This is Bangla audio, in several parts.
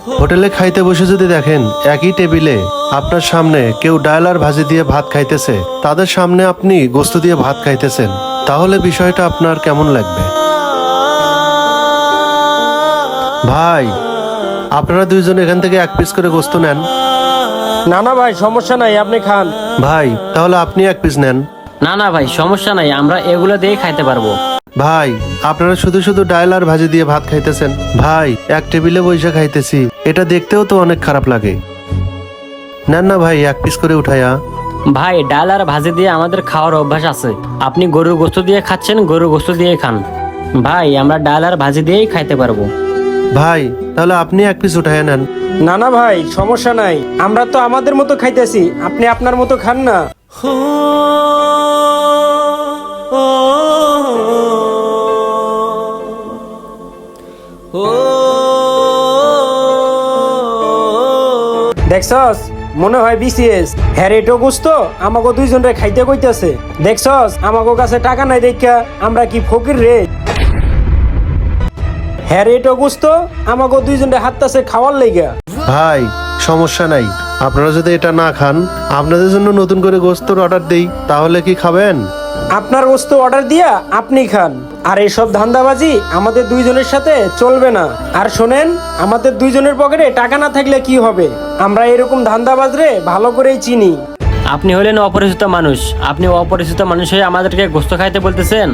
হোটেলে খাইতে বসে যদি দেখেন একই টেবিলে আপনার সামনে কেউ ডাল আর ভাজি দিয়ে ভাত খাইতেছে, তাদের সামনে আপনি গোস্ত দিয়ে ভাত খাইতেছেন, তাহলে বিষয়টা আপনার কেমন লাগবে? ভাই, আপনারা দুইজন এখান থেকে এক পিস করে গোস্ত নেন। না না ভাই, সমস্যা নাই, আপনি খান। ভাই, তাহলে আপনি এক পিস নেন। না না ভাই, সমস্যা নাই, আমরা এগুলো দিয়েই খাইতে পারবো। ভাই, আপনারা শুধু শুধু ডাল আর ভাজি দিয়ে ভাত খাইতেছেন। ভাই, এক টেবিলে বসে খাইতেছি, এটা দেখতেও তো অনেক খারাপ লাগে। নেন না ভাই, এক পিস করে উঠাইয়া। ভাই, ডাল আর ভাজি দিয়ে আমাদের খাওয়ার অভ্যাস আছে। আপনি গরুর গোস্ত দিয়ে খাচ্ছেন, গরুর গোস্ত দিয়ে খান। ভাই, আমরা ডাল আর ভাজি দিয়েই খাইতে পারবো। ভাই, তাহলে আপনি এক পিস উঠাইয়া নেন। না না ভাই, সমস্যা নাই, আমরা তো আমাদের মতো খাইতেছি, আপনি আপনার মতো খান না। দেখছস, মনে হয় বিসিএস হ্যাঁ এটো গুস্ত আমাকে দুইজনে খাইতে কইতেছে। দেখছস, আমাকে কাছে টাকা নাই দেখা আমরা কি ফকির রে। হ্যাঁ এটো গুস্ত আমাকে দুইজনে হাতটাছে খাওয়ার লেগা। ভাই, সমস্যা নাই, আপনারা যদি এটা না খান, আপনাদের জন্য নতুন করে গোস্তের অর্ডার দেই, তাহলে কি খাবেন? আপনার গোস্ত অর্ডার দিয়া আপনি খান, আর এইসব ধান্দাবাজি আমাদের দুইজনের সাথে চলবে না। আর শোনেন, আমাদের দুইজনের পকেটে টাকা না থাকলে কি হবে? আমরা এরকম ধান্দাবাজরে ভালো করেই চিনি। আপনি হলেন অপরিচিত মানুষ, আপনি অপরিচিত মানুষ হয়ে আমাদেরকে গোস্ত খাইতে বলতেছেন?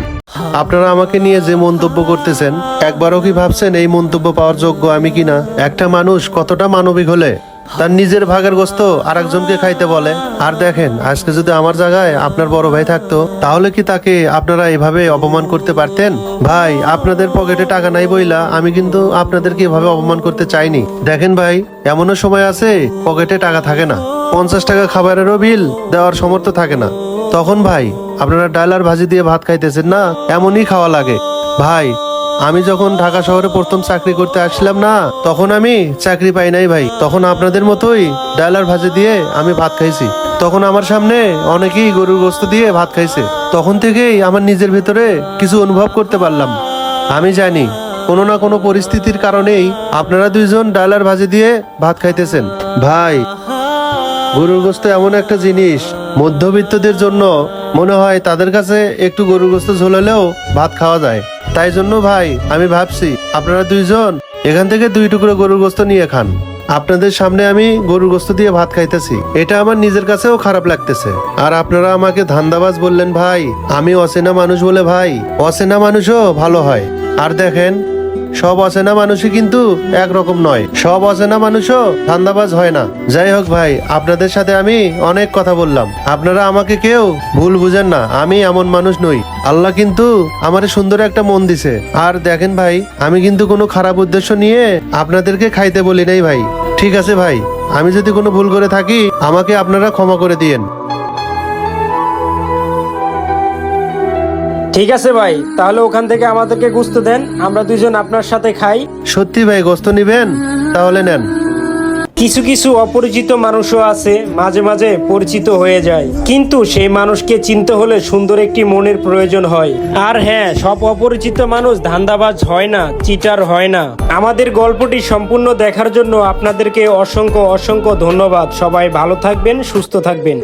আপনারা আমাকে নিয়ে যে মন্তব্য করতেছেন, একবারও কি ভাবছেন এই মন্তব্য পাওয়ার যোগ্য আমি কিনা? একটা মানুষ কতটা মানবিক হলে তার নিজের ভাগের গোস্ত আরেকজনকে খাইতে বলে? আর দেখেন, আজকে যদি আমার জায়গায় আপনার বড় ভাই থাকতো, তাহলে কি তাকে আপনারা এভাবে অপমান করতে পারতেন? ভাই, আপনাদের পকেটে টাকা নাই বইলা আমি কিন্তু আপনাদেরকে এভাবে অপমান করতে চাইনি। দেখেন ভাই, এমনও সময় আছে পকেটে টাকা থাকে না, 50 টাকা খাবারেরও বিল দেওয়ার সামর্থ্য থাকে না, তখন ভাই আপনারা ডাল আর ভাজি দিয়ে ভাত খাইতেছেন না? এমনই খাওয়া লাগে। ভাই, আমি যখন ঢাকা শহরে প্রথম চাকরি করতে আসলাম না, তখন আমি চাকরি পাই নাই ভাই, তখন আপনাদের মতোই ডাল আর ভাজি দিয়ে আমি ভাত খাইছি। তখন আমার সামনে অনেকেই গরুর গোস্ত দিয়ে ভাত খাইছে, তখন থেকেই আমার নিজের ভিতরে কিছু অনুভব করতে পারলাম। আমি জানি কোনো না কোনো পরিস্থিতির কারণেই আপনারা দুইজন ডাল আর ভাজি দিয়ে ভাত খাইতেছেন। ভাই, গরুর গোস্ত এমন একটা জিনিস, মধ্যবিত্তদের জন্য মনে হয় তাদের কাছে একটু গরুর গোস্ত ঝোলালেও ভাত খাওয়া যায়। তাই জন্য ভাই, আমি ভাবছি আপনারা দুইজন এখান থেকে 2 টুকরো গরুর গোস্ত নিয়ে খান। আপনাদের সামনে আমি গরুর গোস্ত দিয়ে ভাত খাইতেছি, এটা আমার নিজের কাছেও খারাপ লাগতেছে। আর আপনারা আমাকে ধান্দাবাজ বললেন ভাই। আমি অচেনা মানুষ বলে ভাই, অচেনা মানুষও ভালো হয়। আর দেখেন, সব অচেনা মানুষই কিন্তু একরকম নয়, সব অচেনা মানুষও ধান্দাবাজ হয় না। যাই হোক ভাই, আপনাদের সাথে আমি অনেক কথা বললাম, আপনারা আমাকে কেউ ভুল বুঝেন না, আমি এমন মানুষ নই। আল্লাহ কিন্তু আমারে সুন্দর একটা মন দিছে। আর দেখেন ভাই, আমি কিন্তু কোনো খারাপ উদ্দেশ্য নিয়ে আপনাদেরকে খাইতে বলি নাই ভাই। ঠিক আছে ভাই, আমি যদি কোনো ভুল করে থাকি আমাকে আপনারা ক্ষমা করে দিয়েন। ঠিক আছে ভাই, তাহলে ওখান থেকে আমাদেরকে গোস্ত দেন, আমরা দুইজন আপনার সাথে খাই। সত্যি ভাই, গোস্ত নিবেন? তাহলে নেন। কিছু কিছু অপরিচিত মানুষও আছে, মাঝে মাঝে পরিচিত হয়ে যায়, কিন্তু সেই মানুষকে চিনতে হলে সুন্দর একটি মনের প্রয়োজন হয়। আর হ্যাঁ, সব অপরিচিত মানুষ ধান্দাবাজ হয় না, চিটার হয় না। আমাদের গল্পটি সম্পূর্ণ দেখার জন্য আপনাদেরকে অসংখ্য অসংখ্য ধন্যবাদ। সবাই ভালো থাকবেন, সুস্থ থাকবেন।